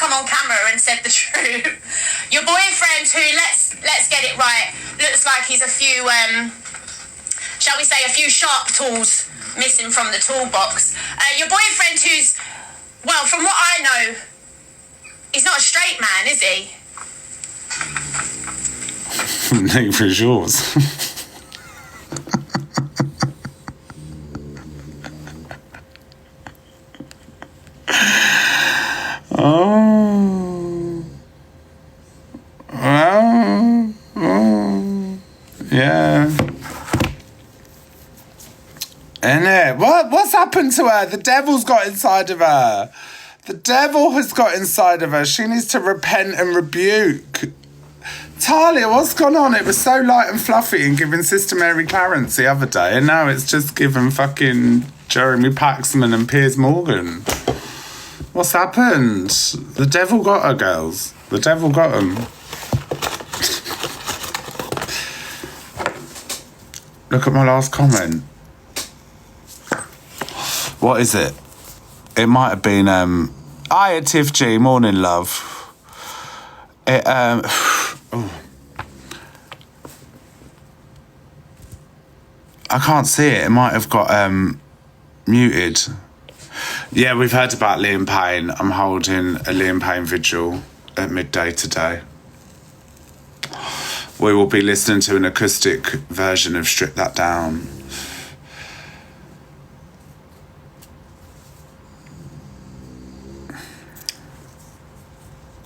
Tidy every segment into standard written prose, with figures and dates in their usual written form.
come on camera and said the truth. Your boyfriend, who let's get it right, looks like he's a few, shall we say, a few sharp tools missing from the toolbox. Your boyfriend, who's, well, from what I know, he's not a straight man, is he? No, for yours. Yeah. Innit? What's happened to her? The devil's got inside of her. The devil has got inside of her. She needs to repent and rebuke. Talia, what's gone on? It was so light and fluffy and giving Sister Mary Clarence the other day, and now it's just given fucking Jeremy Paxman and Piers Morgan. What's happened? The devil got her, girls. The devil got them. Look at my last comment. What is it? It might have been, Hiya, Tiff G, morning, love. It, I can't see it. It might have got, muted. Yeah, we've heard about Liam Payne. I'm holding a Liam Payne vigil at midday today. We will be listening to an acoustic version of Strip That Down.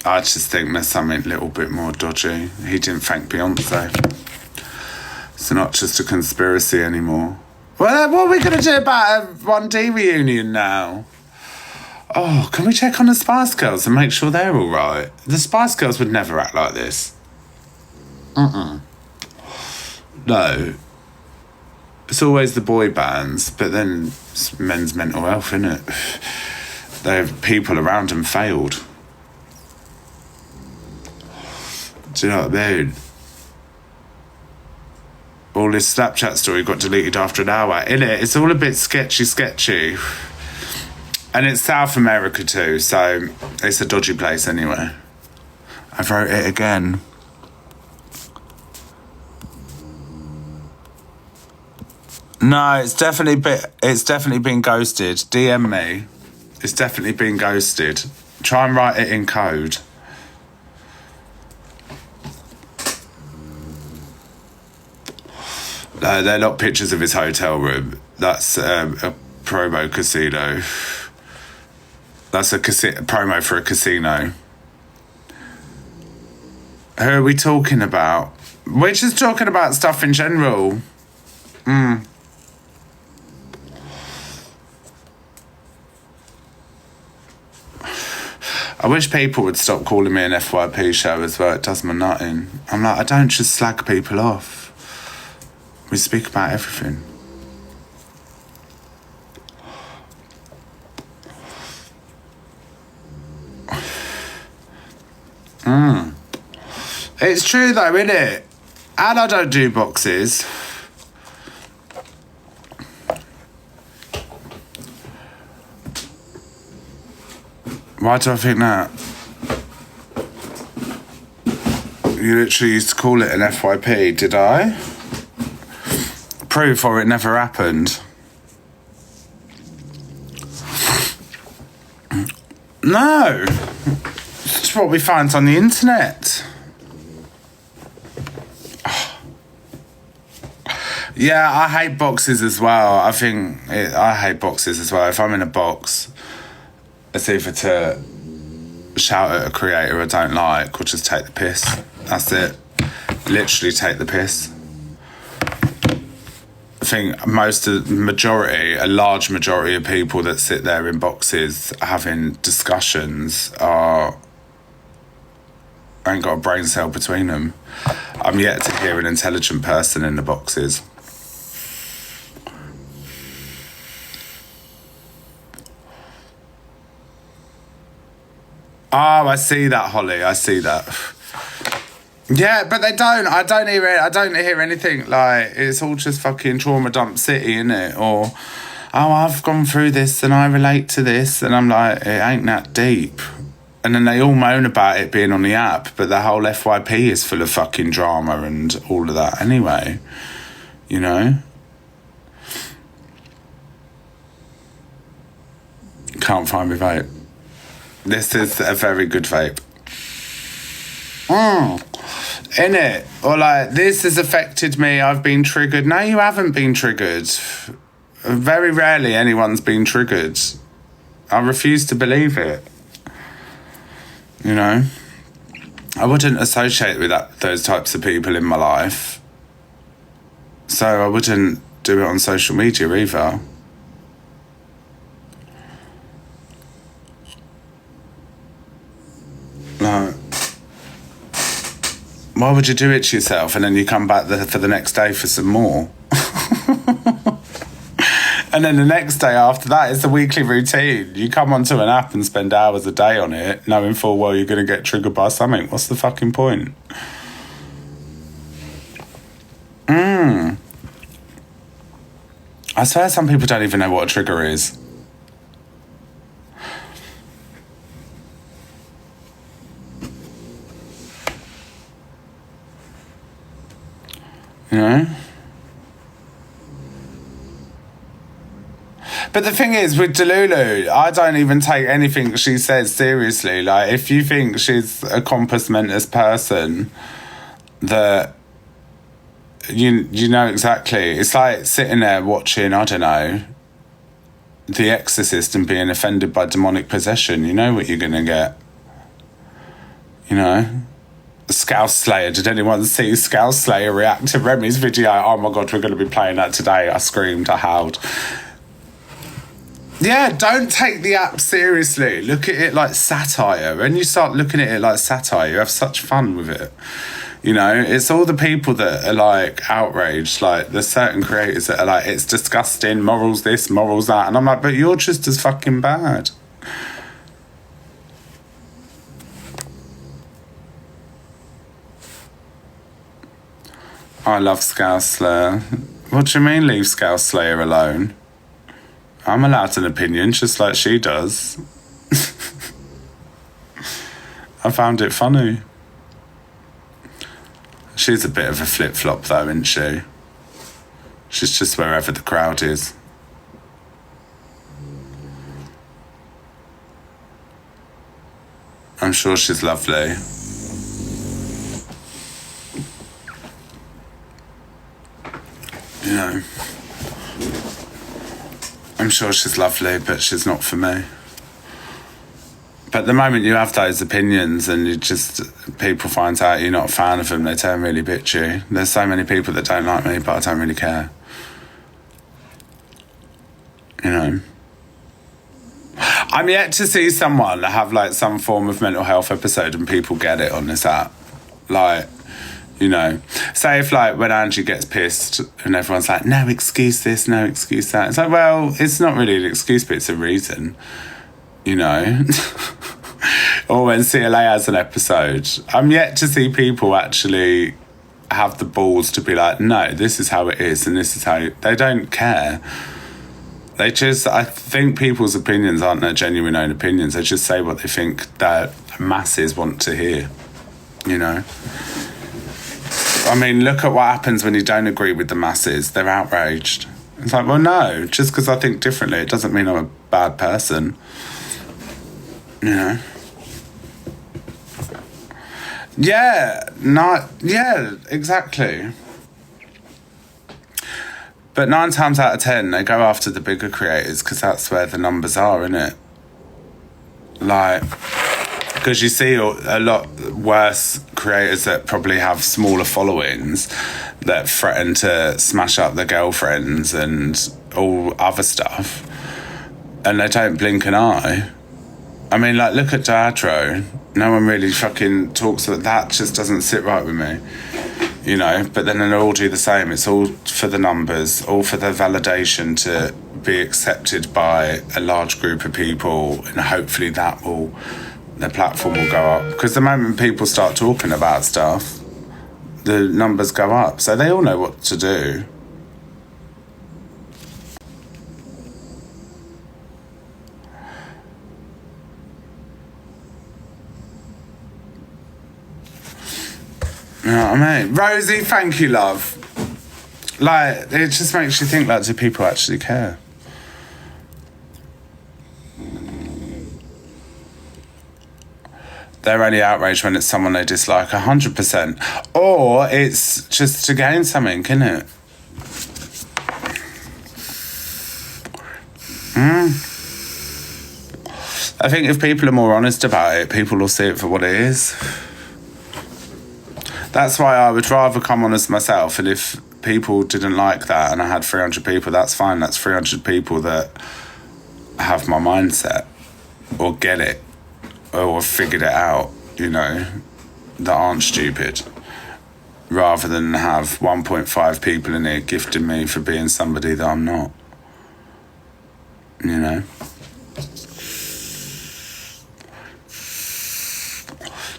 I just think there's something a little bit more dodgy. He didn't thank Beyonce. It's not just a conspiracy anymore. Well, what are we going to do about a 1D reunion now? Oh, can we check on the Spice Girls and make sure they're all right? The Spice Girls would never act like this. No. It's always the boy bands, but then it's men's mental health, isn't it? They have people around them failed. Do you know what I mean? All this Snapchat story got deleted after an hour, innit? It's all a bit sketchy. And it's South America too, so it's a dodgy place anyway. I wrote it again. No, it's definitely been ghosted. DM me. It's definitely been ghosted. Try and write it in code. They're not pictures of his hotel room. That's a promo casino. That's a promo for a casino. Who are we talking about? We're just talking about stuff in general. I wish people would stop calling me an FYP show as well. It does my nut in. I'm like, I don't just slag people off. We speak about everything. It's true though, isn't it? And I don't do boxes. Why do I think that? You literally used to call it an FYP, did I? Proof or it never happened. No. It's what we find on the internet. Yeah, I hate boxes as well. I hate boxes as well. If I'm in a box, it's either to shout at a creator I don't like or just take the piss. That's it. Literally take the piss. I think a large majority of people that sit there in boxes having discussions ain't got a brain cell between them. I'm yet to hear an intelligent person in the boxes. Oh, I see that, Holly. I see that. Yeah, but they don't. I don't hear anything like it's all just fucking trauma dump city, innit? Or, oh, I've gone through this and I relate to this, and I'm like, it ain't that deep. And then they all moan about it being on the app, but the whole FYP is full of fucking drama and all of that anyway. You know? Can't find me vape. This is a very good vape. Innit? Or like, this has affected me, I've been triggered. No, you haven't been triggered. Very rarely anyone's been triggered. I refuse to believe it. You know? I wouldn't associate with those types of people in my life. So I wouldn't do it on social media either. No. Why would you do it to yourself and then you come back for the next day for some more? And then the next day after that is the weekly routine. You come onto an app and spend hours a day on it, knowing full well you're going to get triggered by something. What's the fucking point? I swear some people don't even know what a trigger is. You know? But the thing is, with Delulu, I don't even take anything she says seriously. Like, if you think she's a compos mentis person, that you know exactly. It's like sitting there watching, I don't know, The Exorcist and being offended by demonic possession. You know what you're going to get. You know? Scouse Slayer. Did anyone see Scouse Slayer react to Remy's video? Oh my God, we're going to be playing that today. I screamed, I howled. Yeah, don't take the app seriously. Look at it like satire. When you start looking at it like satire, you have such fun with it. You know, it's all the people that are like outraged. Like, there's certain creators that are like, it's disgusting, morals this, morals that. And I'm like, but you're just as fucking bad. I love Scouse Slayer. What do you mean leave Scouse Slayer alone? I'm allowed an opinion, just like she does. I found it funny. She's a bit of a flip-flop though, isn't she? She's just wherever the crowd is. I'm sure she's lovely. You know, I'm sure she's lovely, but she's not for me. But the moment you have those opinions and people find out you're not a fan of them, they turn really bitchy. There's so many people that don't like me, but I don't really care. You know. I'm yet to see someone have like some form of mental health episode and people get it on this app. Like, you know, say if like when Angie gets pissed and everyone's like, no excuse this, no excuse that. It's like, well, it's not really an excuse, but it's a reason, you know. Or when CLA has an episode. I'm yet to see people actually have the balls to be like, no, this is how it is and this is how they don't care. They just, I think people's opinions aren't their genuine own opinions. They just say what they think that masses want to hear, you know. I mean, look at what happens when you don't agree with the masses. They're outraged. It's like, well, no, just because I think differently, it doesn't mean I'm a bad person. You know? Yeah, exactly. But 9 times out of 10, they go after the bigger creators because that's where the numbers are, innit? Like, because you see a lot worse creators that probably have smaller followings that threaten to smash up their girlfriends and all other stuff, and they don't blink an eye. I mean, like, look at Diadro. No one really fucking talks about that. Just doesn't sit right with me, you know. But then they all do the same. It's all for the numbers, all for the validation to be accepted by a large group of people, and hopefully their platform will go up. Because the moment people start talking about stuff, the numbers go up. So they all know what to do. You know what I mean? Rosie, thank you, love. Like, it just makes you think, like, do people actually care? They're only outraged when it's someone they dislike 100%. Or it's just to gain something, isn't it? I think if people are more honest about it, people will see it for what it is. That's why I would rather come honest myself, and if people didn't like that and I had 300 people, that's fine. That's 300 people that have my mindset or get it or have figured it out, you know, that aren't stupid, rather than have 1.5 people in here gifting me for being somebody that I'm not, you know.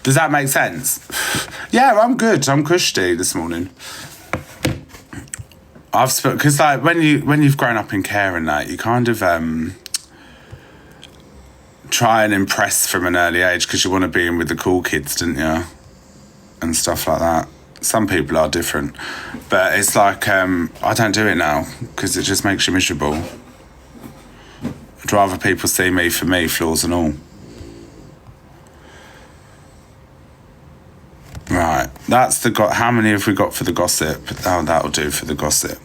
Does that make sense? Yeah, I'm good. I'm cushy this morning. Because like when you've grown up in care and that, you kind of try and impress from an early age because you want to be in with the cool kids, don't you? And stuff like that. Some people are different, but it's like I don't do it now because it just makes you miserable. I'd rather people see me for me, flaws and all. Right, that's the how many have we got for the gossip? Oh, that'll do for the gossip.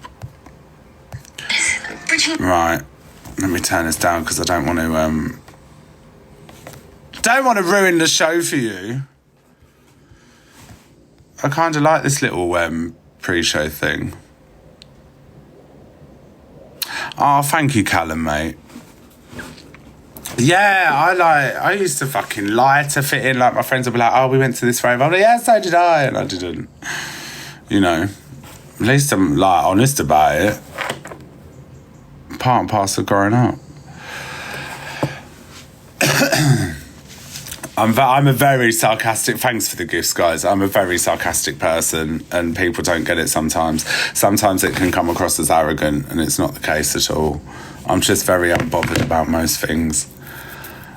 Right, let me turn this down because I don't want to ruin the show for you. I kind of like this little pre-show thing. Oh, thank you, Callum, mate. Yeah, I used to fucking lie to fit in. Like, my friends would be like, oh, we went to this rave. I'm like, yeah, so did I. And I didn't. You know, at least I'm, like, honest about it. Part and parcel of growing up. I'm a very sarcastic, thanks for the gifts, guys. I'm a very sarcastic person and people don't get it sometimes. Sometimes it can come across as arrogant and it's not the case at all. I'm just very unbothered about most things.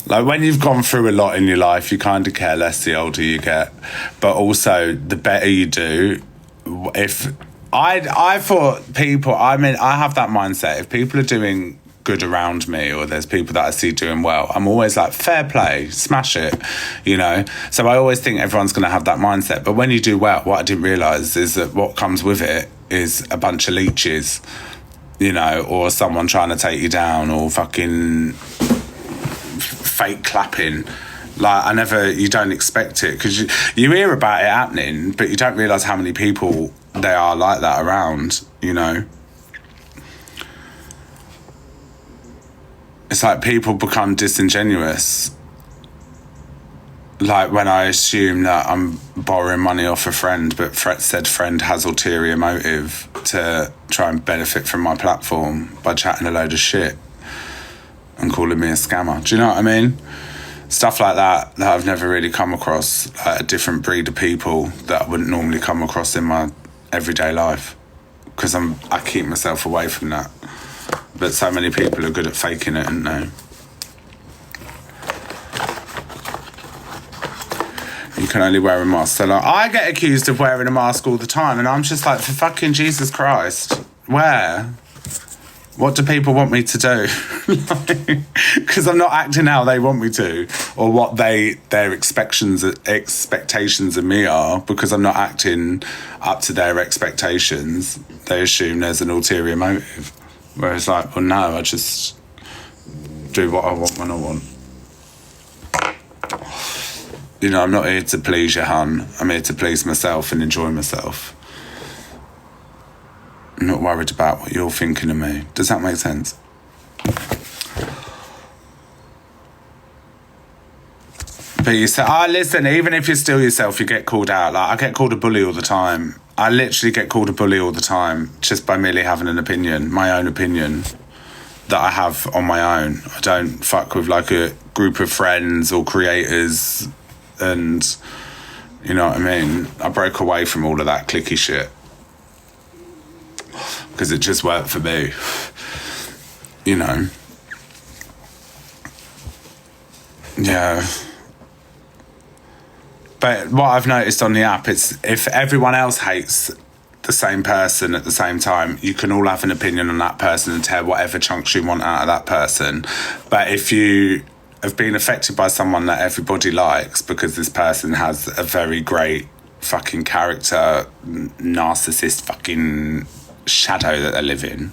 Like, when you've gone through a lot in your life, you kind of care less the older you get. But also, the better you do. If I thought people, I mean, I have that mindset. If people are doing good around me or there's people that I see doing well, I'm always like, fair play, smash it, you know? So I always think everyone's going to have that mindset. But when you do well, what I didn't realise is that what comes with it is a bunch of leeches, you know, or someone trying to take you down or fucking fake clapping. Like, you don't expect it because you hear about it happening, but you don't realise how many people there are like that around, you know? It's like people become disingenuous. Like when I assume that I'm borrowing money off a friend, but said friend has ulterior motive to try and benefit from my platform by chatting a load of shit and calling me a scammer. Do you know what I mean? Stuff like that I've never really come across, like a different breed of people that I wouldn't normally come across in my everyday life because I keep myself away from that. But so many people are good at faking it, aren't they? You can only wear a mask so long. I get accused of wearing a mask all the time, and I'm just like, for fucking Jesus Christ, where? What do people want me to do? Because I'm not acting how they want me to, or what their expectations of me are, because I'm not acting up to their expectations. They assume there's an ulterior motive. Whereas, like, well, no, I just do what I want when I want. You know, I'm not here to please you, hun. I'm here to please myself and enjoy myself. I'm not worried about what you're thinking of me. Does that make sense? But you say, listen, even if you're still yourself, you get called out. Like, I get called a bully all the time. I literally get called a bully all the time just by merely having an opinion, my own opinion that I have on my own. I don't fuck with like a group of friends or creators and, you know what I mean? I broke away from all of that cliquey shit because it just worked for me, you know? But what I've noticed on the app, it's if everyone else hates the same person at the same time, you can all have an opinion on that person and tear whatever chunks you want out of that person. But if you have been affected by someone that everybody likes because this person has a very great fucking character, narcissist fucking shadow that they live in,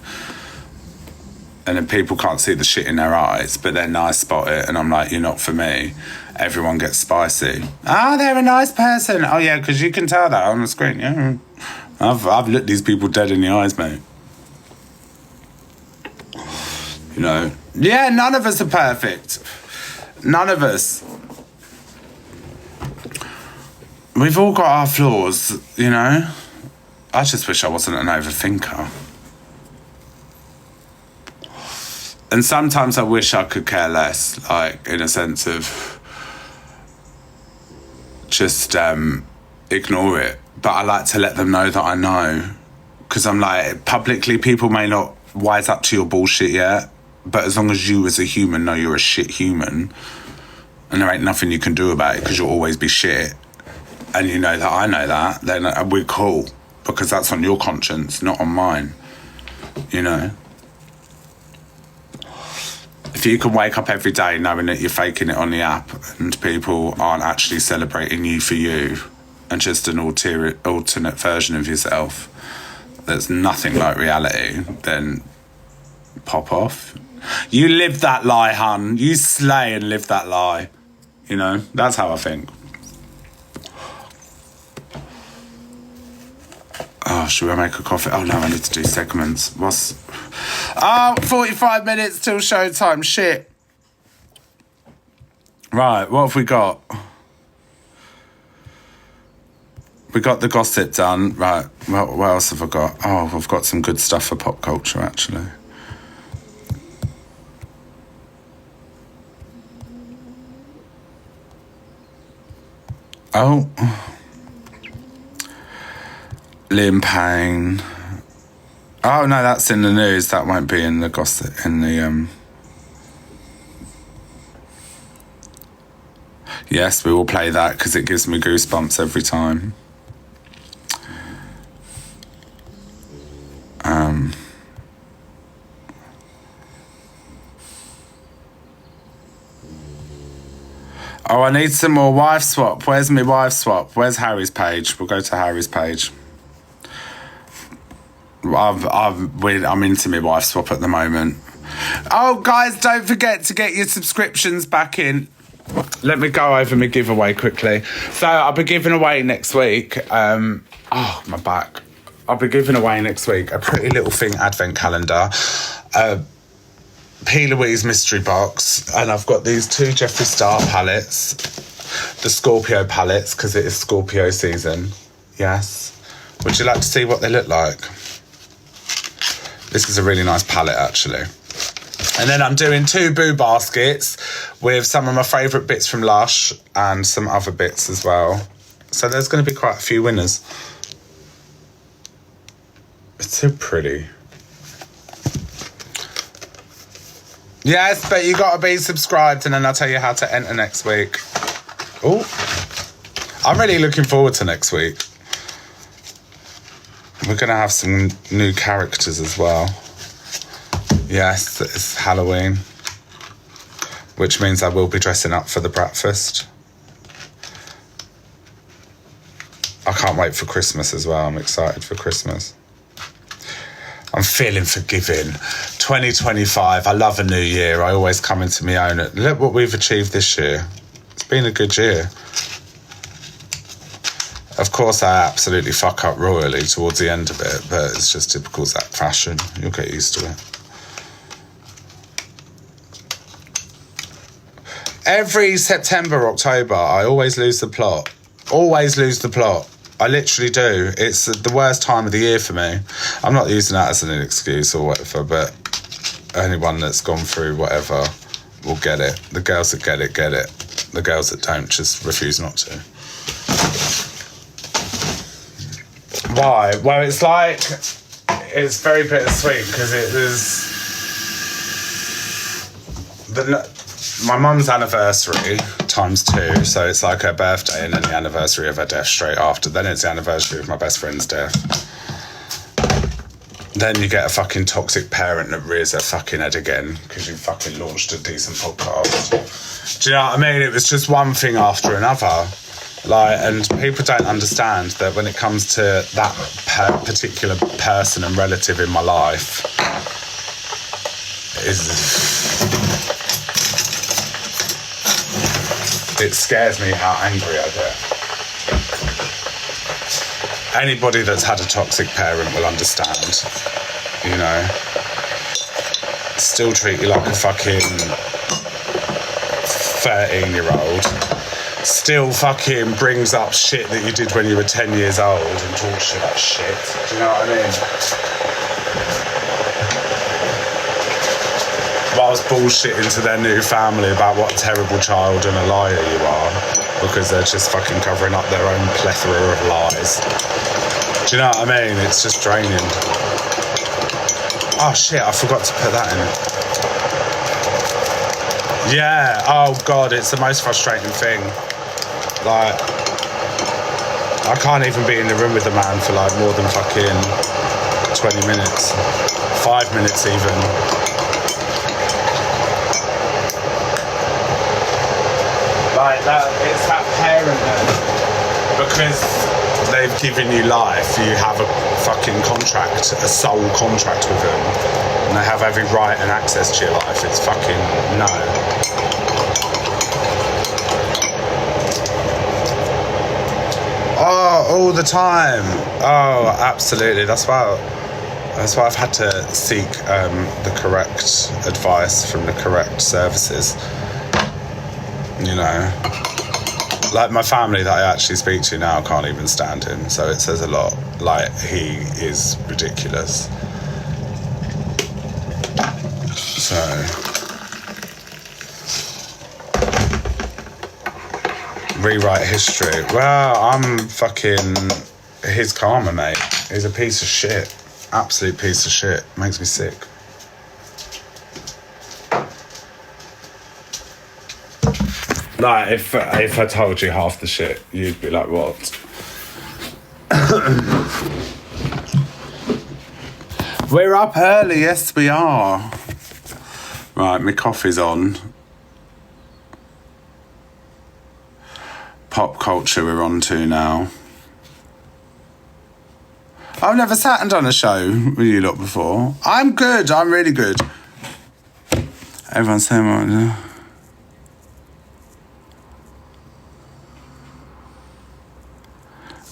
and then people can't see the shit in their eyes, but they're nice spot it, and I'm like, you're not for me. Everyone gets spicy. Ah, they're a nice person. Oh yeah, because you can tell that on the screen. Yeah, I've looked these people dead in the eyes, mate. You know. Yeah, none of us are perfect. None of us. We've all got our flaws, you know. I just wish I wasn't an overthinker. And sometimes I wish I could care less, like, in a sense of just ignore it. But I like to let them know that I know. Because I'm like, publicly, people may not wise up to your bullshit yet, but as long as you as a human know you're a shit human, and there ain't nothing you can do about it because you'll always be shit, and you know that I know that, then we're cool. Because that's on your conscience, not on mine. You know? If you can wake up every day knowing that you're faking it on the app and people aren't actually celebrating you for you and just an alternate version of yourself that's nothing like reality, then pop off. You live that lie, hun. You slay and live that lie. You know? That's how I think. Oh, should we make a coffee? Oh, no, I need to do segments. 45 minutes till showtime. Shit. Right, what have we got? We got the gossip done. Right, what else have I got? Oh, I've got some good stuff for pop culture, actually. Oh. Liam Payne. Oh no, that's in the news. That won't be in the gossip. In the Yes, we will play that because it gives me goosebumps every time. Oh, I need some more wife swap. Where's my wife swap? Where's Harry's page? We'll go to Harry's page. I'm into my wife swap at the moment. Oh, guys, don't forget to get your subscriptions back in. Let me go over my giveaway quickly. So I'll be giving away next week. Oh, my back. I'll be giving away next week a Pretty Little Thing advent calendar, P. Louise mystery box, and I've got these 2 Jeffree Star palettes, the Scorpio palettes, because it is Scorpio season. Yes. Would you like to see what they look like? This is a really nice palette, actually. And then I'm doing 2 boo baskets with some of my favourite bits from Lush and some other bits as well. So there's going to be quite a few winners. It's so pretty. Yes, but you got to be subscribed and then I'll tell you how to enter next week. Oh, I'm really looking forward to next week. We're going to have some new characters as well. Yes, it's Halloween, which means I will be dressing up for the breakfast. I can't wait for Christmas as well. I'm excited for Christmas. I'm feeling forgiving. 2025, I love a new year. I always come into my own. Look what we've achieved this year. It's been a good year. Of course, I absolutely fuck up royally towards the end of it, but it's just typical Zach fashion. You'll get used to it. Every September, October, I always lose the plot. Always lose the plot. I literally do. It's the worst time of the year for me. I'm not using that as an excuse or whatever, but anyone that's gone through whatever will get it. The girls that get it, get it. The girls that don't just refuse not to. Why? Well, it's like, it's very bittersweet because it was my mum's anniversary times 2. So it's like her birthday and then the anniversary of her death straight after. Then it's the anniversary of my best friend's death. Then you get a fucking toxic parent that rears their fucking head again because you fucking launched a decent podcast. Do you know what I mean? It was just one thing after another. Like, and people don't understand that when it comes to that particular person and relative in my life, it scares me how angry I get. Anybody that's had a toxic parent will understand, you know. Still treat you like a fucking 13-year-old. Still fucking brings up shit that you did when you were 10 years old and talks shit about shit. Do you know what I mean? Whilst bullshitting to their new family about what a terrible child and a liar you are because they're just fucking covering up their own plethora of lies. Do you know what I mean? It's just draining. Oh shit, I forgot to put that in. Yeah, oh god, it's the most frustrating thing. Like, I can't even be in the room with the man for like more than fucking 20 minutes. 5 minutes even. Like that, it's that parent then. Because they've given you life, you have a fucking contract, a soul contract with them. And they have every right and access to your life. It's fucking no. Oh, all the time. Oh, absolutely. That's why I've had to seek the correct advice from the correct services. You know, like my family that I actually speak to now can't even stand him, so it says a lot. Like, he is ridiculous. So, rewrite history. Well, I'm fucking his karma, mate. He's a piece of shit. Absolute piece of shit. Makes me sick. Like, if I told you half the shit, you'd be like, what? We're up early, yes we are. Right, my coffee's on. Pop culture we're on to now. I've never sat and done a show with you lot before. I'm good, I'm really good. Everyone's saying what...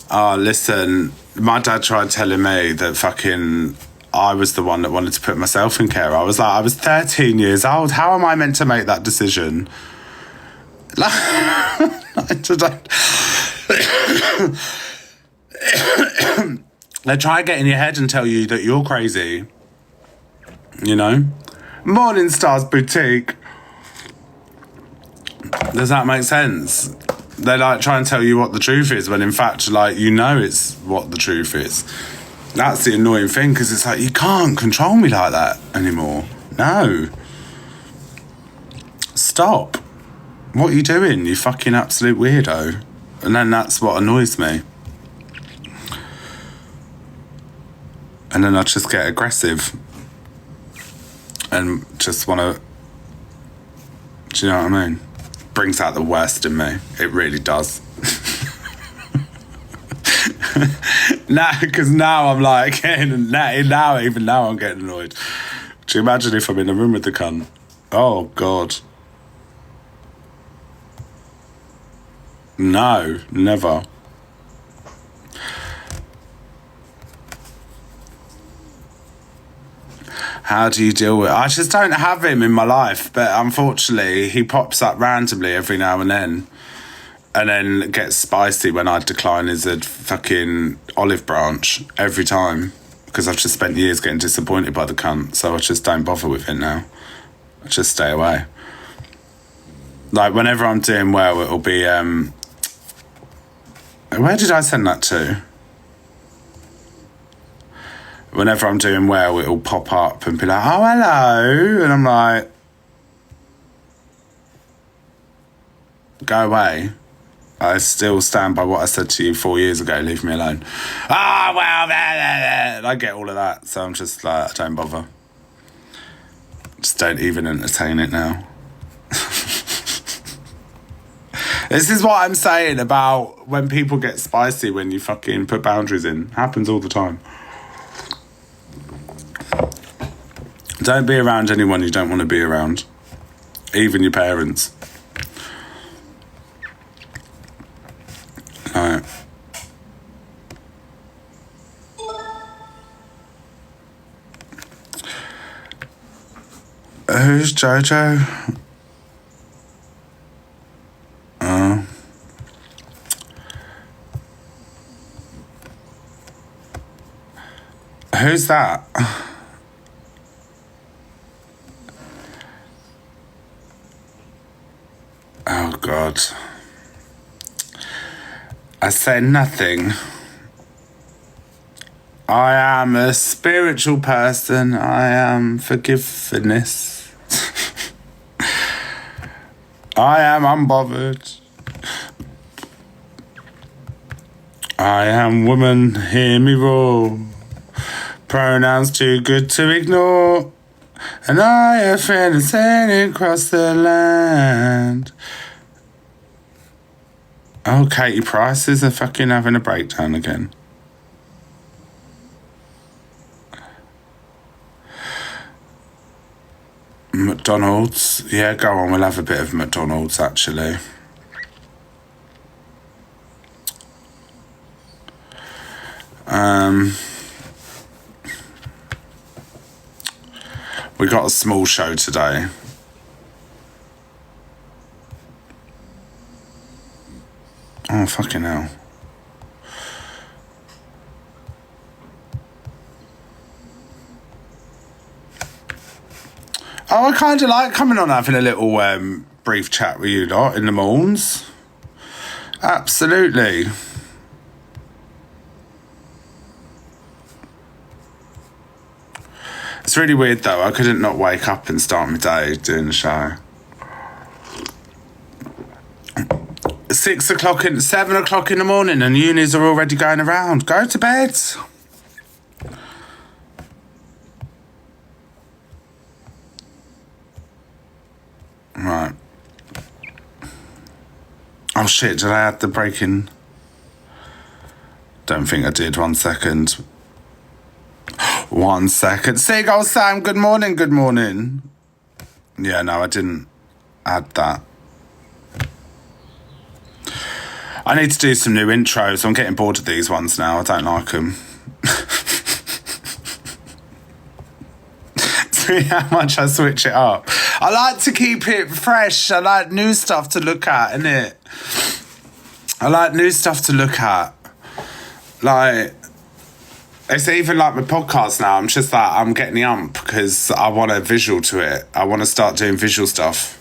Oh, listen, my dad tried telling me that fucking I was the one that wanted to put myself in care. I was like, I was 13 years old. How am I meant to make that decision? Like, they try to get in your head and tell you that you're crazy. You know? Morning Stars Boutique. Does that make sense? They like try and tell you what the truth is when in fact, like, you know it's what the truth is. That's the annoying thing, because it's like, you can't control me like that anymore. No. Stop. What are you doing, you fucking absolute weirdo? And then that's what annoys me. And then I just get aggressive. And just want to... Do you know what I mean? Brings out the worst in me. It really does. Because now I'm like getting... Even now I'm getting annoyed. Do you imagine if I'm in a room with the cunt? Oh, God. No, never. How do you deal with it? I just don't have him in my life, but unfortunately he pops up randomly every now and then gets spicy when I decline his fucking olive branch every time, because I've just spent years getting disappointed by the cunt, so I just don't bother with it now. I just stay away. Like, whenever I'm doing well, it'll be where did I send that to? Whenever I'm doing well, it'll pop up and be like, oh, hello. And I'm like, go away. I still stand by what I said to you 4 years ago. Leave me alone. Ah, well, I get all of that. So I'm just like, I don't bother. Just don't even entertain it now. This is what I'm saying about when people get spicy when you fucking put boundaries in. Happens all the time. Don't be around anyone you don't want to be around. Even your parents. Right. Who's Jojo? Who's that? Oh, God. I say nothing. I am a spiritual person. I am forgiveness. I am unbothered. I am woman, hear me roar. Pronouns too good to ignore. And I have friends sailing across the land. Oh, Katie Price is fucking having a breakdown again. McDonald's. Yeah, go on, we'll have a bit of McDonald's, actually. We got a small show today. Oh, fucking hell. Oh, I kind of like coming on having a little brief chat with you lot in the morns. Absolutely. It's really weird though, I couldn't not wake up and start my day doing the show. 7 o'clock in the morning and unis are already going around. Go to bed. Right. Oh shit, did I add the breaking? Don't think I did. 1 second. 1 second. Seagull Sam, good morning, good morning. Yeah, no, I didn't add that. I need to do some new intros. I'm getting bored of these ones now. I don't like them. See how much I switch it up. I like to keep it fresh. I like new stuff to look at, innit? I like new stuff to look at. Like, it's even like my podcast now. I'm just like, I'm getting the ump because I want a visual to it. I want to start doing visual stuff.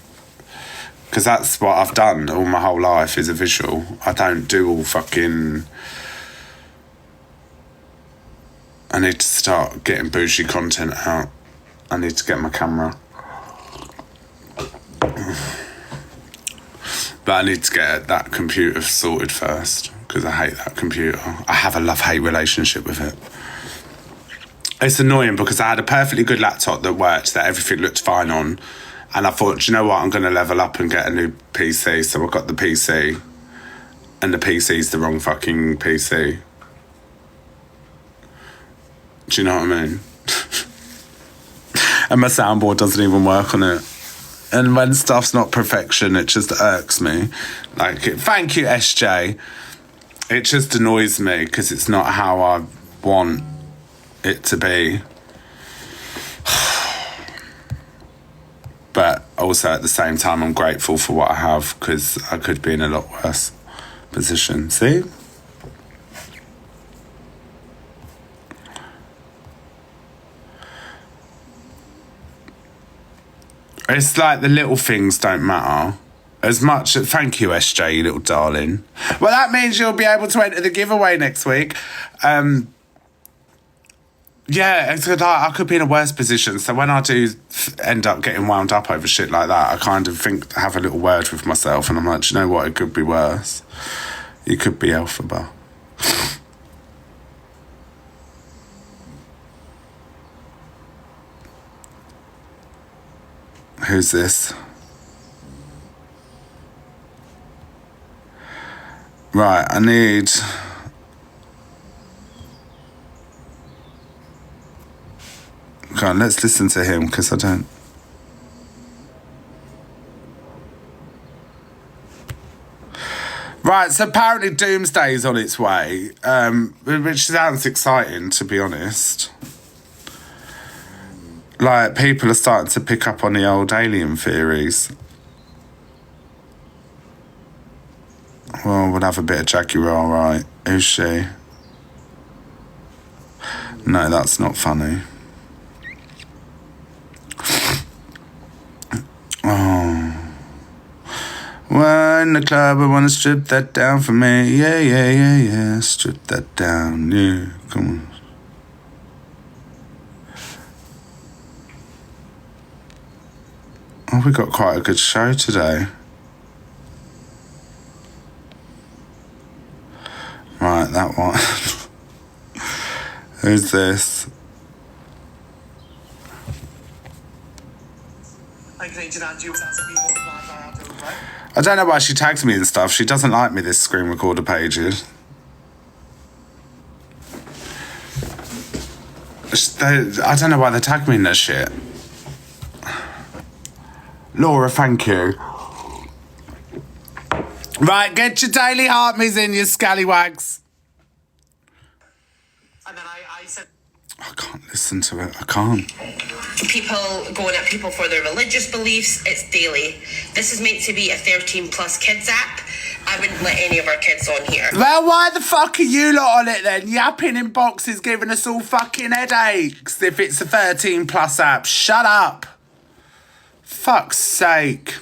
Because that's what I've done all my whole life is a visual. I don't do all fucking... I need to start getting bougie content out. I need to get my camera. But I need to get that computer sorted first. Because I hate that computer. I have a love-hate relationship with it. It's annoying because I had a perfectly good laptop that worked, that everything looked fine on. And I thought, do you know what? I'm going to level up and get a new PC. So I got the PC. And the PC's the wrong fucking PC. Do you know what I mean? And my soundboard doesn't even work on it. And when stuff's not perfection, it just irks me. Like, thank you, SJ. It just annoys me because it's not how I want it to be. But also at the same time, I'm grateful for what I have because I could be in a lot worse position. See? It's like the little things don't matter as much. Thank you, SJ, you little darling. Well, that means you'll be able to enter the giveaway next week. Yeah, it's good. I could be in a worse position. So when I do end up getting wound up over shit like that, I kind of have a little word with myself, and I'm like, do you know what? It could be worse. You could be Elphaba. Who's this? Right, I need... Okay, let's listen to him, because I don't... Right, so apparently Doomsday's on its way, which sounds exciting, to be honest. Like, people are starting to pick up on the old alien theories. Well, we'll have a bit of Jackie Roll, right? Who's she? No, that's not funny. Oh. We're in the club, I wanna strip that down for me. Yeah, yeah, yeah, yeah. Strip that down, yeah, come on. Oh, we got quite a good show today. Right, that one. Who's this? I don't know why she tags me and stuff. She doesn't like me, this screen recorder pages. I don't know why they tag me in that shit. Laura, thank you. Right, get your daily heartme's in, you scallywags. And then I said... I can't listen to it. I can't. People going at people for their religious beliefs, it's daily. This is meant to be a 13 plus kids app. I wouldn't let any of our kids on here. Well, why the fuck are you lot on it then? Yapping in boxes giving us all fucking headaches if it's a 13 plus app. Shut up. Fuck's sake.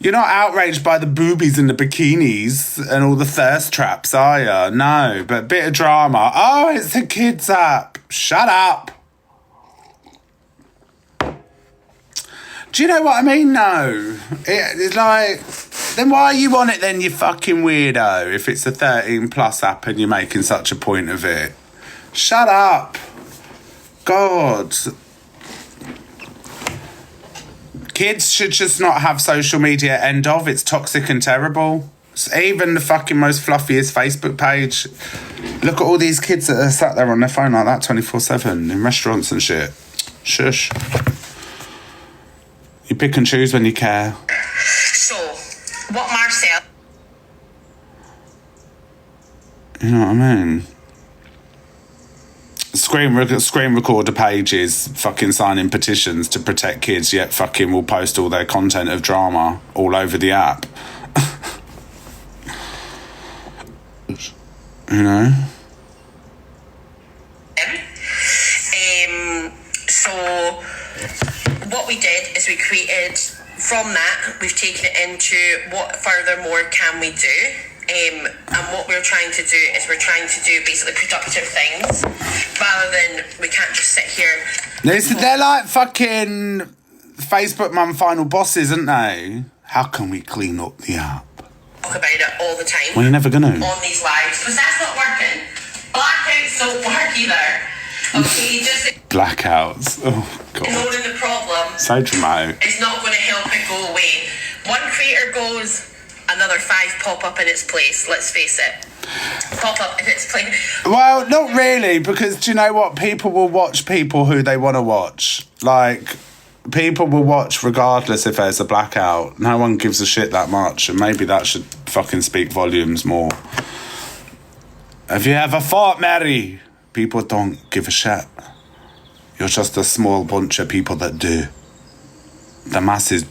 You're not outraged by the boobies and the bikinis and all the thirst traps, are you? No, but a bit of drama. Oh, it's a kids app. Shut up. Do you know what I mean? No. It's like, then why are you on it then, you fucking weirdo, if it's a 13 plus app and you're making such a point of it? Shut up. God. Kids should just not have social media, end of. It's toxic and terrible. It's even the fucking most fluffiest Facebook page. Look at all these kids that are sat there on their phone like that 24/7 in restaurants and shit. Shush. You pick and choose when you care. So, what Marcel... You know what I mean? Screen recorder pages fucking signing petitions to protect kids, yet fucking will post all their content of drama all over the app. You know? So, what we did is we created, from that, we've taken it into what furthermore can we do. And what we're trying to do is we're trying to do basically productive things rather than we can't just sit here. They're like fucking Facebook mum final bosses, aren't they? How can we clean up the app? Talk about it all the time. Well, you're never gonna. On these lives, because that's not working. Blackouts don't work either. Okay, just Blackouts. Oh, God. ignoring the problem. So dramatic. It's not going to help it go away. One creator goes, another 5 pop up in its place, let's face it. Pop up in its place. Well, not really, because do you know what? People will watch people who they want to watch. Like, people will watch regardless if there's a blackout. No one gives a shit that much, and maybe that should fucking speak volumes more. Have you ever thought, Mary? People don't give a shit. You're just a small bunch of people that do. The masses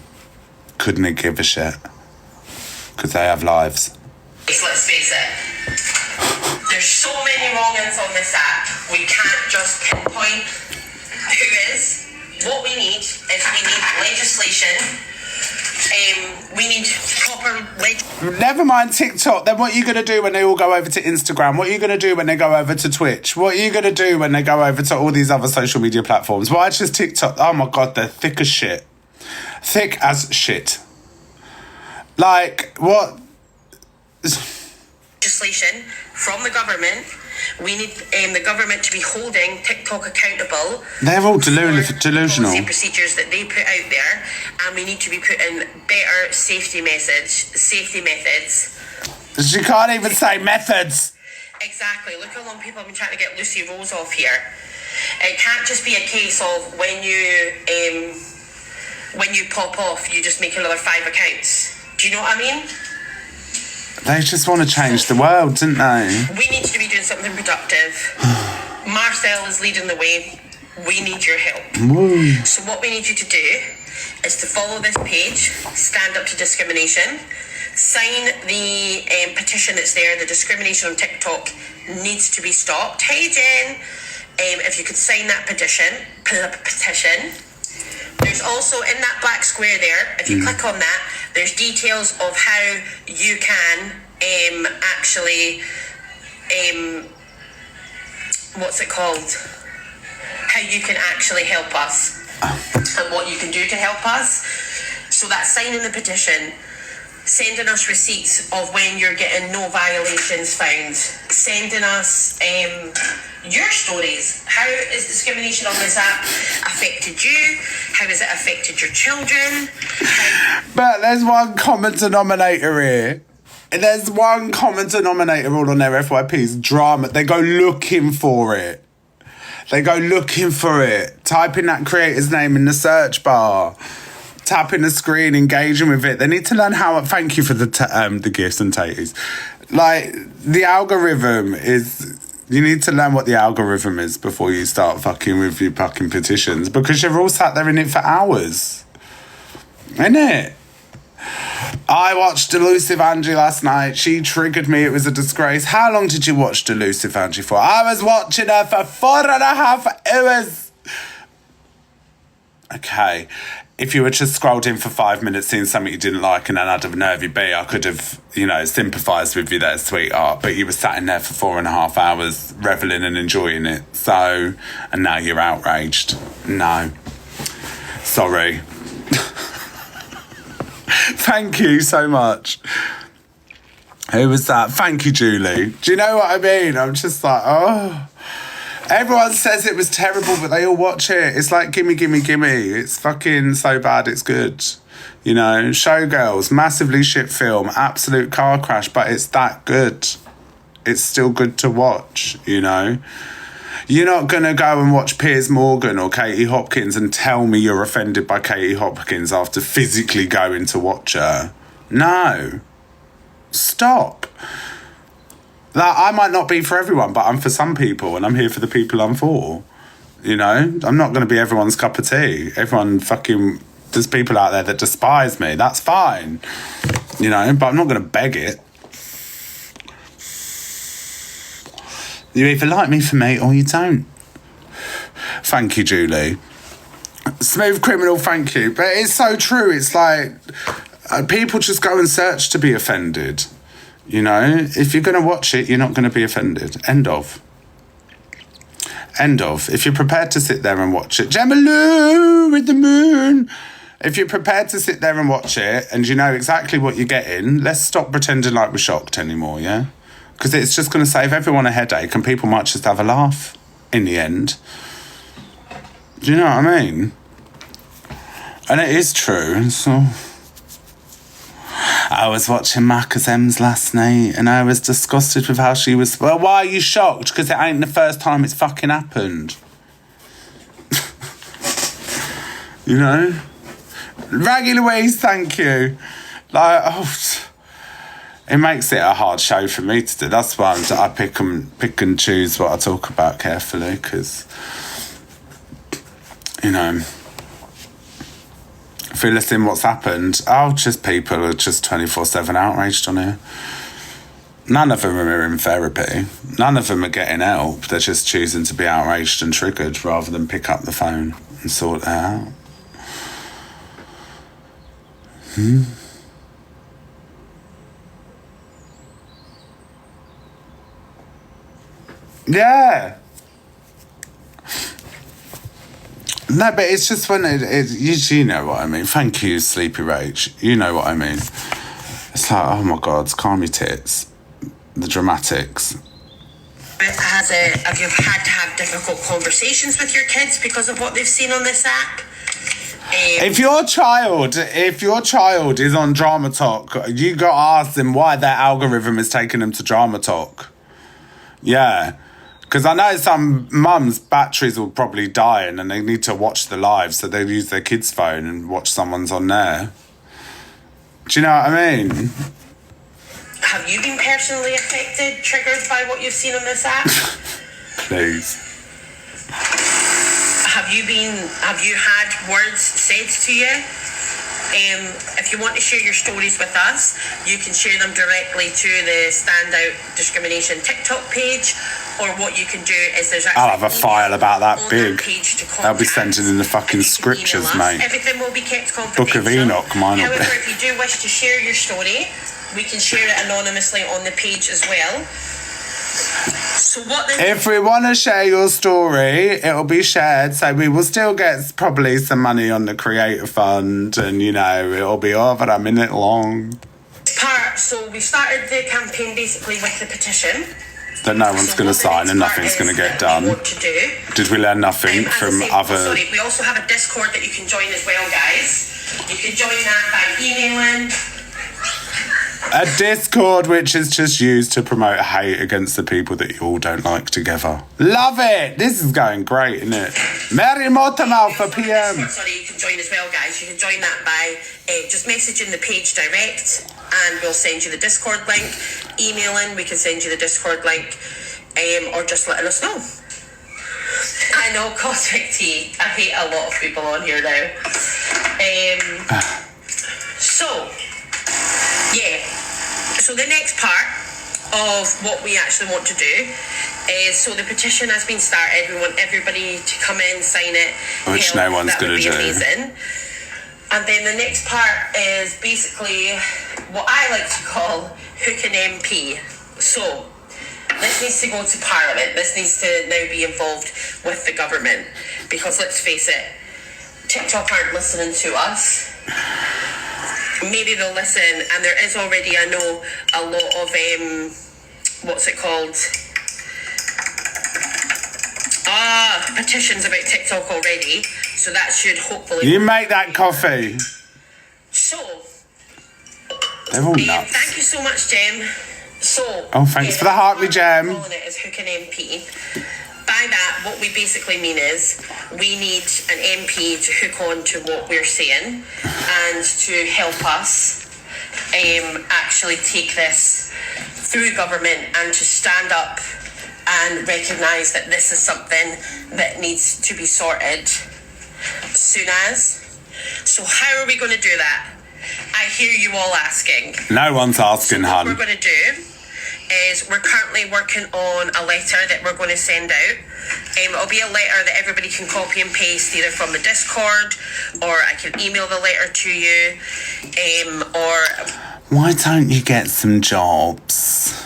couldn't give a shit. Because they have lives. Let's face it. There's so many wrong-uns on this app. We can't just pinpoint who is. What we need is we need legislation We need proper Never mind TikTok. Then what are you going to do when they all go over to Instagram? What are you going to do when they go over to Twitch? What are you going to do when they go over to all these other social media platforms? Why just TikTok? Oh my God, they're thick as shit. Thick as shit. Like, what? legislation from the government. We need the government to be holding TikTok accountable. They're all for delusional. policy procedures that they put out there, and we need to be putting better safety methods. She can't even say methods. Exactly. Look how long people have been trying to get Lucy Rose off here. It can't just be a case of when you pop off, you just make another 5 accounts. Do you know what I mean? They just want to change the world, don't they? We need to be doing something productive. Marcel is leading the way. We need your help. Woo. So what we need you to do is to follow this page, Stand Up to Discrimination, sign the petition that's there. The discrimination on TikTok needs to be stopped. Hey Jen, if you could sign that petition. There's also in that black square there, if you click on that, there's details of how you can actually what's it called? How you can actually help us and what you can do to help us. So that's signing the petition, sending us receipts of when you're getting no violations found, sending us your stories. How has discrimination on this app affected you? How has it affected your children? But there's one common denominator here. There's one common denominator all on their FYPs. Drama. They go looking for it. Type in that creator's name in the search bar. Tapping the screen, engaging with it. They need to learn how. Thank you for the gifts and tatties. Like, the algorithm is. You need to learn what the algorithm is before you start fucking with your fucking petitions, because you're all sat there in it for hours. Innit? I watched Delusive Angie last night. She triggered me. It was a disgrace. How long did you watch Delusive Angie for? I was watching her for 4.5 hours. Okay. If you were just scrolled in for 5 minutes seeing something you didn't like and then had a nervy bee, I could have, sympathised with you there, sweetheart. But you were sat in there for 4.5 hours, revelling and enjoying it. So, and now you're outraged. No. Sorry. Thank you so much. Who was that? Thank you, Julie. Do you know what I mean? I'm just like, oh... Everyone says it was terrible, but they all watch it. It's like gimme, gimme, gimme. It's fucking so bad it's good. Showgirls, massively shit film, absolute car crash, but it's that good. It's still good to watch, You're not going to go and watch Piers Morgan or Katie Hopkins and tell me you're offended by Katie Hopkins after physically going to watch her. No. Stop. I might not be for everyone, but I'm for some people, and I'm here for the people I'm for. I'm not going to be everyone's cup of tea. There's people out there that despise me. That's fine. But I'm not going to beg it. You either like me for me or you don't. Thank you, Julie. Smooth Criminal, thank you. But it's so true. It's like people just go and search to be offended. If you're going to watch it, you're not going to be offended. End of. If you're prepared to sit there and watch it, Gemma with the moon. If you're prepared to sit there and watch it and you know exactly what you're getting, let's stop pretending like we're shocked anymore, yeah? Because it's just going to save everyone a headache and people might just have a laugh in the end. Do you know what I mean? And it is true, so... I was watching Marcus M's last night and I was disgusted with how she was... Well, why are you shocked? Because it ain't the first time it's fucking happened. Raggy Louise, thank you. It makes it a hard show for me to do. That's why I pick and choose what I talk about carefully, because, if you're listening what's happened, people are just 24/7 outraged on here. None of them are in therapy. None of them are getting help. They're just choosing to be outraged and triggered rather than pick up the phone and sort it out. Yeah. No, but it's just when you know what I mean. Thank you, Sleepy Rach. You know what I mean. It's like, oh my God, calm your tits. The dramatics. Have you had to have difficult conversations with your kids because of what they've seen on this app? If your child is on Drama Talk, you got to ask them why their algorithm is taking them to Drama Talk. Yeah. Because I know some mums' batteries will probably die and they need to watch the live, so they use their kid's phone and watch someone's on there. Do you know what I mean? Have you been personally affected, triggered by what you've seen on this app? Please. Have you had words said to you? If you want to share your stories with us, you can share them directly to the Standout Discrimination TikTok page, or what you can do is there's actually I'll have a file about that big. I'll be sent sent in the fucking scriptures, mate. Everything will be kept confidential. Book of Enoch, mine will be. However, if you do wish to share your story, we can share it anonymously on the page as well. So if we want to share your story, it'll be shared. So we will still get probably some money on the Creator Fund, and it'll be over a minute long. So we started the campaign basically with the petition. That no one's going to sign and nothing's going to get done. Did we learn nothing from other? Sorry, we also have a Discord that you can join as well, guys. You can join that by emailing. A Discord which is just used to promote hate against the people that you all don't like together. Love it! This is going great, isn't it? Mary Mortimer for PM. Sorry, you can join as well, guys. You can join that by just messaging the page direct, and we'll send you the Discord link. Emailing, we can send you the Discord link, or just letting us know. I know, Cosmic Tea. I hate a lot of people on here now. So the next part of what we actually want to do is, so the petition has been started. We want everybody to come in, sign it. Which no one's going to do. Amazing. And then the next part is basically what I like to call hook an MP. So this needs to go to Parliament. This needs to now be involved with the government, because let's face it, TikTok aren't listening to us. Maybe they'll listen, and there is already, I know, a lot of petitions about TikTok already, so that should hopefully. You make that coffee. So they're all nuts. Thank you so much, Jem. Thanks for the heart, me Jem. Calling it is hook an MP. By that, what we basically mean is we need an MP to hook on to what we're saying and to help us actually take this through government and to stand up and recognise that this is something that needs to be sorted soon as. So how are we going to do that? I hear you all asking. No one's asking, so hun. What we're going to do is we're currently working on a letter that we're going to send out. It'll be a letter that everybody can copy and paste either from the Discord, or I can email the letter to you, or... Why don't you get some jobs?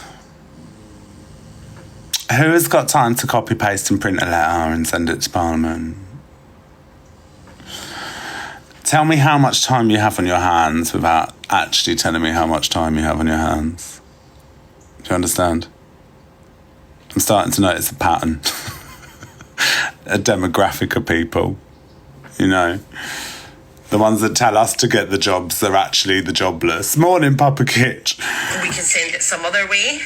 Who has got time to copy, paste and print a letter and send it to Parliament? Tell me how much time you have on your hands without actually telling me how much time you have on your hands. Do you understand? I'm starting to notice a pattern. A demographic of people. The ones that tell us to get the jobs, they're actually the jobless. Morning, Papa Kitch. We can send it some other way.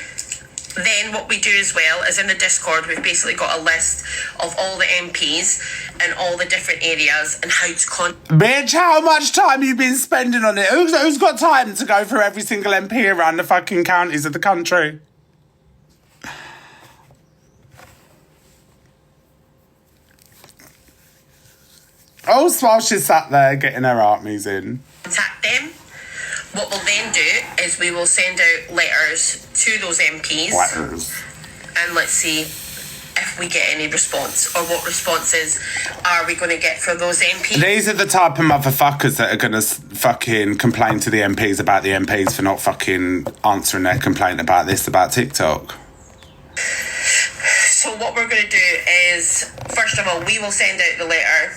Then what we do as well is in the Discord, we've basically got a list of all the MPs and all the different areas and how to Bitch, how much time you been spending on it? Who's got time to go through every single MP around the fucking counties of the country? Oh, while she sat there getting her armies in. Contact them. What we'll then do is we will send out letters to those MPs. Letters. And let's see if if we get any response, or what responses are we going to get from those MPs. These are the type of motherfuckers that are going to fucking complain to the MPs about the MPs for not fucking answering their complaint about this, about TikTok. So what we're going to do is, first of all, we will send out the letter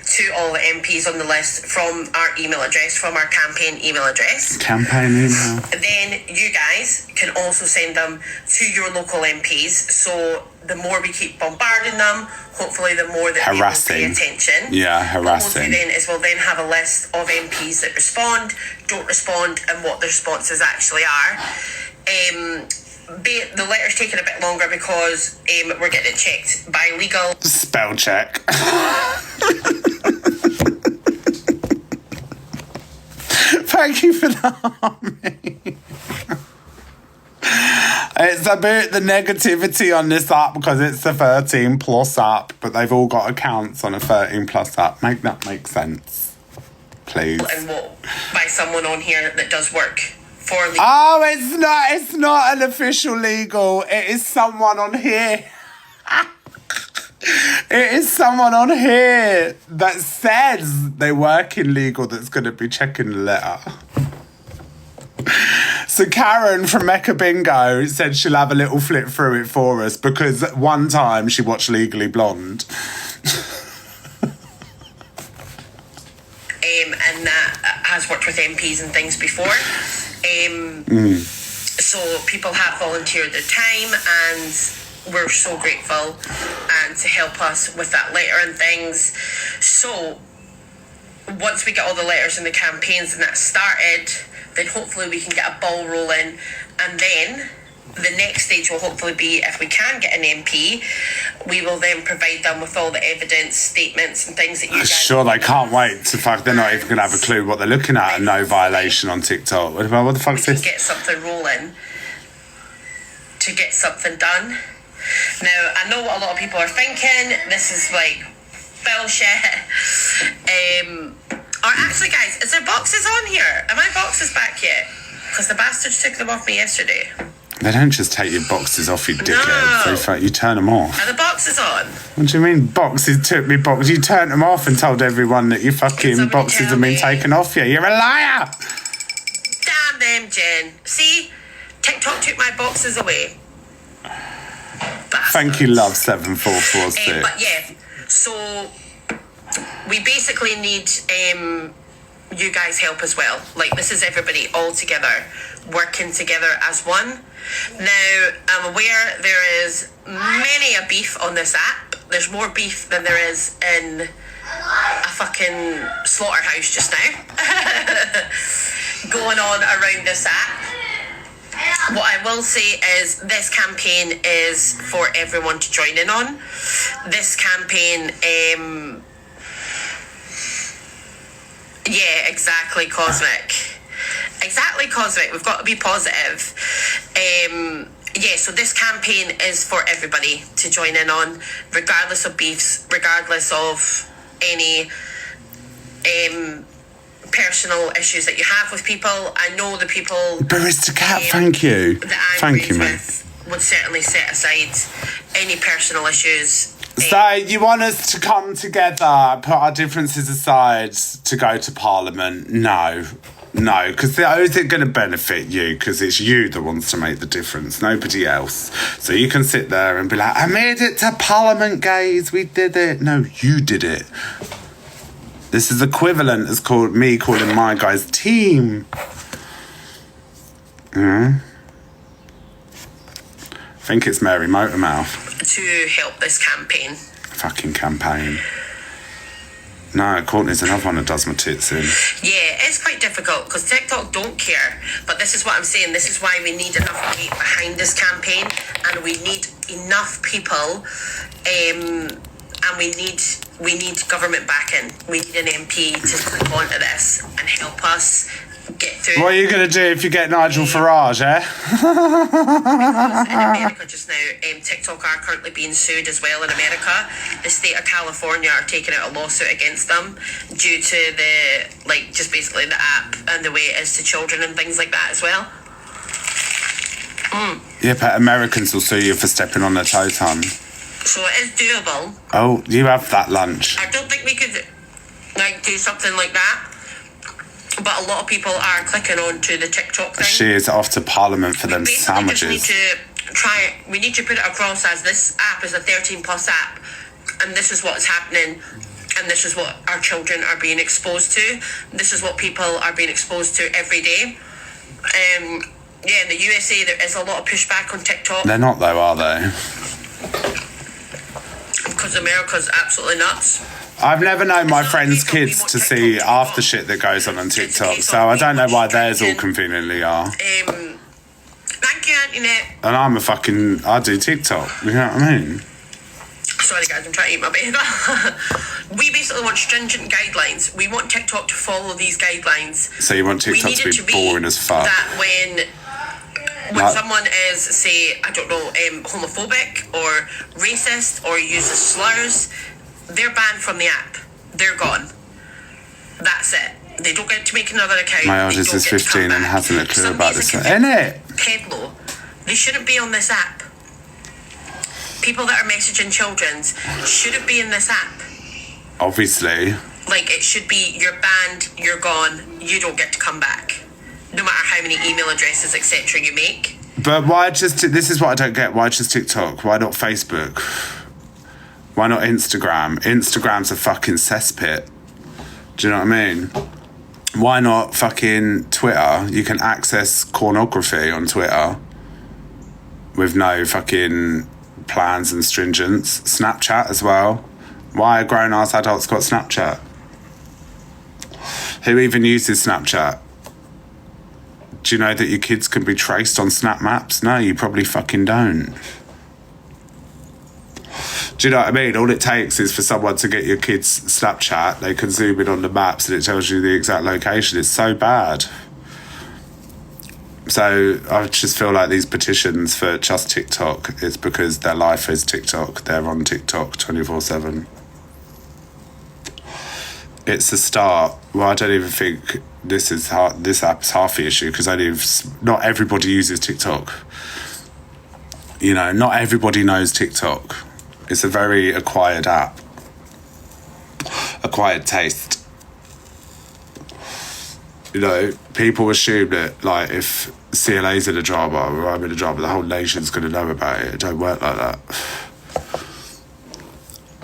to all the MPs on the list from our email address, from our campaign email address. Campaign email. Then you guys can also send them to your local MPs. So the more we keep bombarding them, hopefully the more that harassing. they will pay attention. Yeah, harassing. What we'll do then is we'll then have a list of MPs that respond, don't respond, and what the responses actually are. The letter's taking a bit longer because we're getting it checked by legal. Spell check. Thank you for that, Army. It's about the negativity on this app because it's a 13 plus app, but they've all got accounts on a 13 plus app. Make that make sense, please. And what, by someone on here that does work for legal. Oh, it's not an official legal. It is someone on here. It is someone on here that says they work in legal that's going to be checking the letter. So Karen from Mecca Bingo said she'll have a little flip through it for us because one time she watched Legally Blonde. And that has worked with MPs and things before. So people have volunteered their time, and we're so grateful and to help us with that letter and things. So once we get all the letters and the campaigns and that started, then hopefully we can get a ball rolling, and then the next stage will hopefully be, if we can get an MP, we will then provide them with all the evidence, statements and things that you guys... Sure, they can't wait to fuck. They're not even going to have a clue what they're looking at and no violation on TikTok. What the fuck's this? We can get something rolling to get something done. Now, I know what a lot of people are thinking. This is like bullshit. Or actually, guys, is there boxes on here? Are my boxes back yet? Because the bastards took them off me yesterday. They don't just take your boxes off, you dickhead. No. You turn them off. Are the boxes on? What do you mean boxes took me boxes? You turned them off and told everyone that your fucking boxes have been taken off you. You're a liar! Damn them, Jen. See? TikTok took my boxes away. Bastards. Thank you, love 7446. But yeah, so we basically need you guys' help as well. Like, this is everybody all together, working together as one. Now, I'm aware there is many a beef on this app. There's more beef than there is in a fucking slaughterhouse just now going on around this app. What I will say is this campaign is for everyone to join in on. This campaign, yeah, exactly, Cosmic. Exactly, Cosmic. We've got to be positive. Yeah, so this campaign is for everybody to join in on, regardless of beefs, regardless of any personal issues that you have with people. I know the people... Barista Cat, thank you. That I'm thank you, mate. with would certainly set aside any personal issues. So you want us to come together, put our differences aside to go to Parliament? No, because how is it going to benefit you? Because it's you that wants to make the difference, nobody else. So you can sit there and be like, I made it to Parliament, guys, we did it. No, you did it. This is equivalent as me calling my guys team. I think it's Mary Motormouth. To help this campaign. Fucking campaign. No, Courtney's another one that does my tits in. Yeah, it's quite difficult because TikTok don't care. But this is what I'm saying. This is why we need enough weight behind this campaign, and we need enough people, and we need government backing. We need an MP to click onto this and help us get through. What are you going to do if you get Nigel Farage, eh? Because in America just now, TikTok are currently being sued as well in America. The state of California are taking out a lawsuit against them due to the, like, just basically the app and the way it is to children and things like that as well. Yeah, but Americans will sue you for stepping on their toes, hon. So it is doable. Oh, you have that lunch. I don't think we could like do something like that. But a lot of people are clicking on to the TikTok thing. She is off to Parliament for them sandwiches. Just we need to put it across as this app is a 13 plus app, and this is what's happening, and this is what our children are being exposed to. This is what people are being exposed to every day. Yeah, in the USA there is a lot of pushback on TikTok. They're not though, are they? Because America's absolutely nuts. I've never known my friends' kids to see half the shit that goes on TikTok, so I don't know why theirs all conveniently are. Thank you, Antoinette. And I do TikTok, you know what I mean? Sorry guys, I'm trying to eat my bagel. We basically want stringent guidelines. We want TikTok to follow these guidelines. So you want TikTok to be boring as fuck? That when someone is, say, I don't know, homophobic or racist or uses slurs, they're banned from the app. They're gone. That's it. They don't get to make another account. My eldest is 15 and hasn't a clue about this. Innit? Pedlo. They shouldn't be on this app. People that are messaging children shouldn't be in this app. Obviously. Like, it should be, you're banned, you're gone, you don't get to come back. No matter how many email addresses, etc. you make. But why this is what I don't get. Why just TikTok? Why not Facebook? Why not Instagram? Instagram's a fucking cesspit. Do you know what I mean? Why not fucking Twitter? You can access pornography on Twitter with no fucking plans and stringence. Snapchat as well. Why are grown-ass adults got Snapchat? Who even uses Snapchat? Do you know that your kids can be traced on Snap Maps? No, you probably fucking don't. Do you know what I mean? All it takes is for someone to get your kids' Snapchat, they can zoom in on the maps and it tells you the exact location. It's so bad. So I just feel like these petitions for just TikTok, it's because their life is TikTok. They're on TikTok 24/7. It's the start. Well, I don't even think this app's half the issue, because not everybody uses TikTok. You know, not everybody knows TikTok. It's a very acquired app. Acquired taste. You know, people assume that, like, if CLA's in a drama or I'm in a drama, the whole nation's going to know about it. It don't work like that.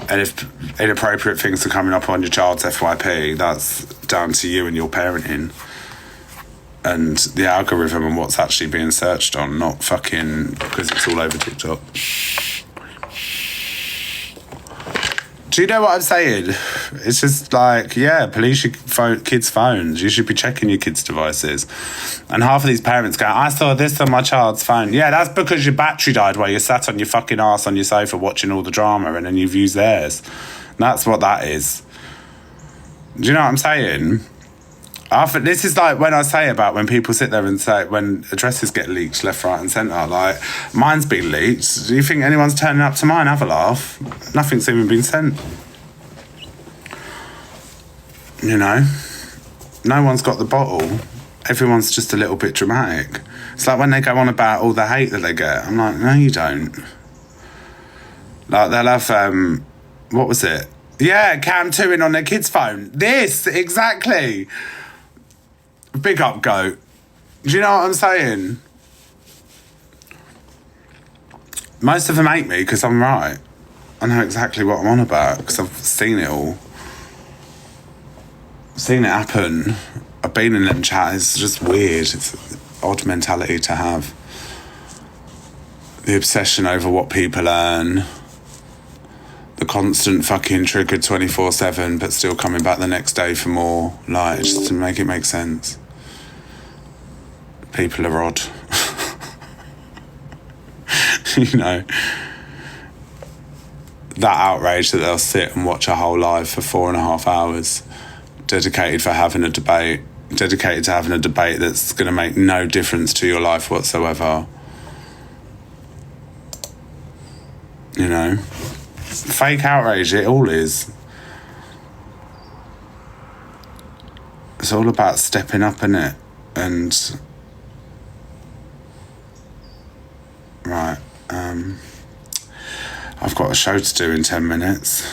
And if inappropriate things are coming up on your child's FYP, that's down to you and your parenting. And the algorithm and what's actually being searched on, not fucking because it's all over TikTok. Do you know what I'm saying? It's just like, yeah, police your kids' phones. You should be checking your kids' devices. And half of these parents go, I saw this on my child's phone. Yeah, that's because your battery died while you sat on your fucking ass on your sofa watching all the drama, and then you've used theirs. That's what that is. Do you know what I'm saying? This is like when I say about when people sit there and say, when addresses get leaked left, right and centre, like, mine's been leaked. Do you think anyone's turning up to mine? Have a laugh. Nothing's even been sent. You know? No one's got the bottle. Everyone's just a little bit dramatic. It's like when they go on about all the hate that they get. I'm like, no, you don't. Like, they'll have, what was it? Yeah, Cam 2 on their kid's phone. This, exactly. Big up, goat. Do you know what I'm saying? Most of them hate me because I'm right. I know exactly what I'm on about because I've seen it all. Seen it happen. I've been in them chats. It's just weird. It's an odd mentality to have. The obsession over what people earn. The constant fucking triggered 24/7 but still coming back the next day for more. Like, just to make it make sense. People are odd. You know, that outrage that they'll sit and watch a whole live for 4.5 hours dedicated to having a debate that's going to make no difference to your life whatsoever. You know, fake outrage, it all is. It's all about stepping up, innit? And right, I've got a show to do in 10 minutes.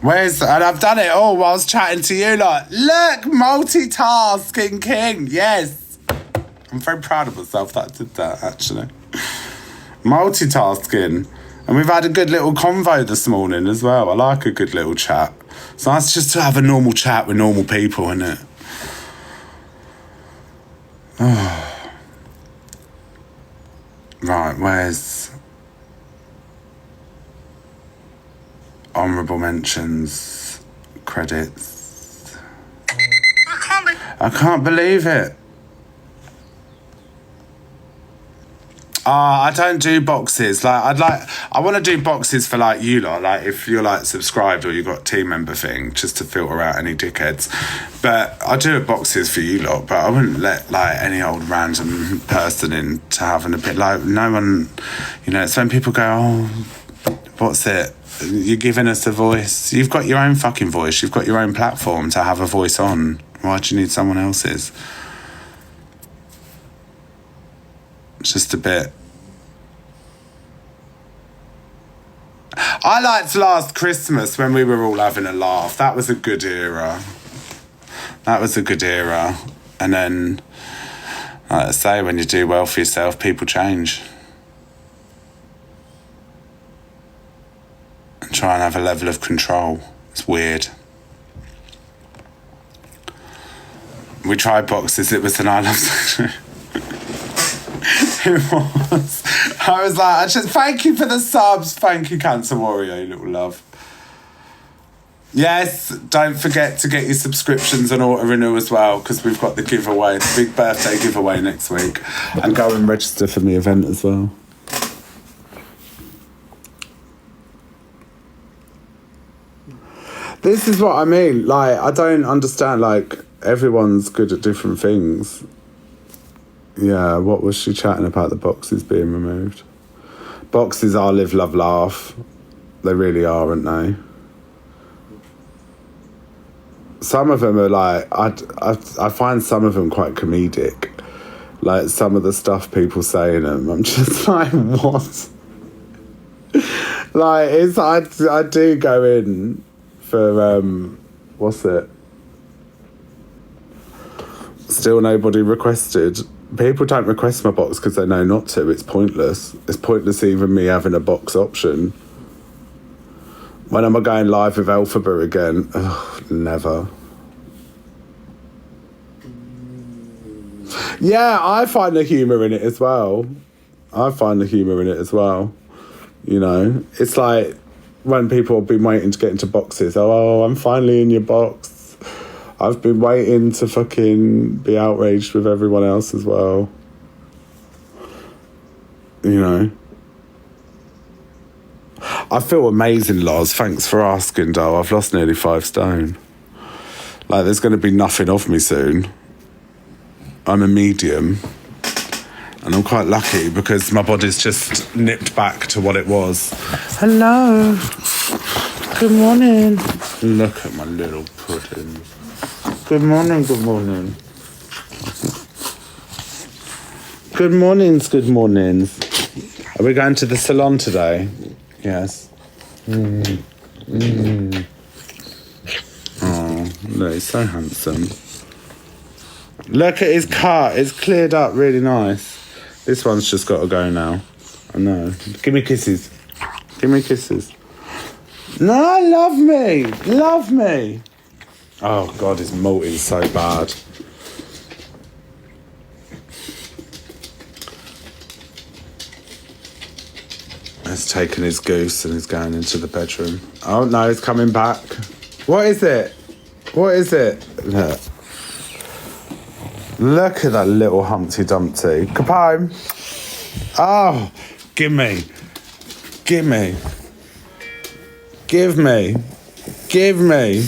And I've done it all whilst chatting to you lot. Look, multitasking king, yes. I'm very proud of myself that I did that, actually. Multitasking. And we've had a good little convo this morning as well. I like a good little chat. It's nice just to have a normal chat with normal people, isn't it? Oh. Right, where's honourable mentions, credits? I can't believe it. I don't do boxes. I want to do boxes for like you lot. Like if you're like subscribed or you got team member thing, just to filter out any dickheads. But I do boxes for you lot. But I wouldn't let like any old random person in to have an opinion. Like no one, you know. It's when people go, oh, what's it? You're giving us a voice. You've got your own fucking voice. You've got your own platform to have a voice on. Why do you need someone else's? Just a bit. I liked last Christmas when we were all having a laugh. That was a good era. And then, like I say, when you do well for yourself, people change. And try and have a level of control. It's weird. We tried boxes. It was an I Love section. It was. I was like, thank you for the subs. Thank you, Cancer Warrior, you little love. Yes, don't forget to get your subscriptions on auto renew as well, because we've got the giveaway, the big birthday giveaway next week. And go and register for the event as well. This is what I mean. Like, I don't understand. Like, everyone's good at different things. Yeah, what was she chatting about? The boxes being removed. Boxes are live, love, laugh. They really are, aren't they? Some of them are like, I find some of them quite comedic. Like some of the stuff people say in them, I'm just like, what? Like, I do go in for, what's it? Still nobody requested. People don't request my box because they know not to. It's pointless. It's pointless even me having a box option. When am I going live with Elphaba again? Ugh, never. Yeah, I find the humour in it as well. You know, it's like when people have been waiting to get into boxes. Oh, I'm finally in your box. I've been waiting to fucking be outraged with everyone else as well. You know. I feel amazing, Loz. Thanks for asking, doll. I've lost nearly 5 stone. Like, there's going to be nothing of me soon. I'm a medium. And I'm quite lucky because my body's just nipped back to what it was. Hello. Good morning. Look at my little pudding. Good morning, good morning. Good mornings, good mornings. Are we going to the salon today? Yes. Oh, look, he's so handsome. Look at his cut. It's cleared up really nice. This one's just got to go now. I know. Give me kisses. Give me kisses. No, love me. Love me. Oh, God, his molting's so bad. He's taken his goose and he's going into the bedroom. Oh, no, he's coming back. What is it? What is it? Look. Look at that little Humpty Dumpty. Kapow. Oh, give me. Give me. Give me. Give me.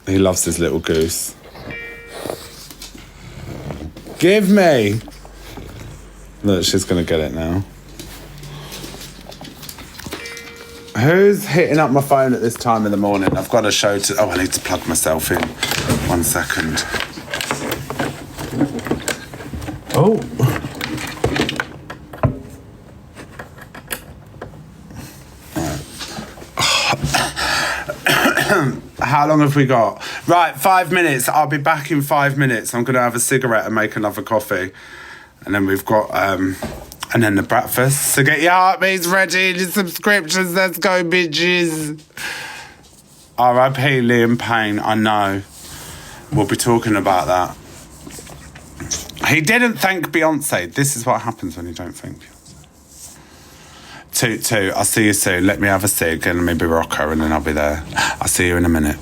He loves his little goose. Give me. Look, she's going to get it now. Who's hitting up my phone at this time in the morning? I've got a show to... Oh, I need to plug myself in. 1 second. Oh. How long have we got? Right, 5 minutes. I'll be back in 5 minutes. I'm going to have a cigarette and make another coffee. And then we've got, and then the breakfast. So get your heartbeats ready, your subscriptions. Let's go, bitches. R.I.P. Liam Payne. I know. We'll be talking about that. He didn't thank Beyonce. This is what happens when you don't thank Beyonce. Toot toot. I'll see you soon. Let me have a cig and maybe rock her and then I'll be there. I'll see you in a minute.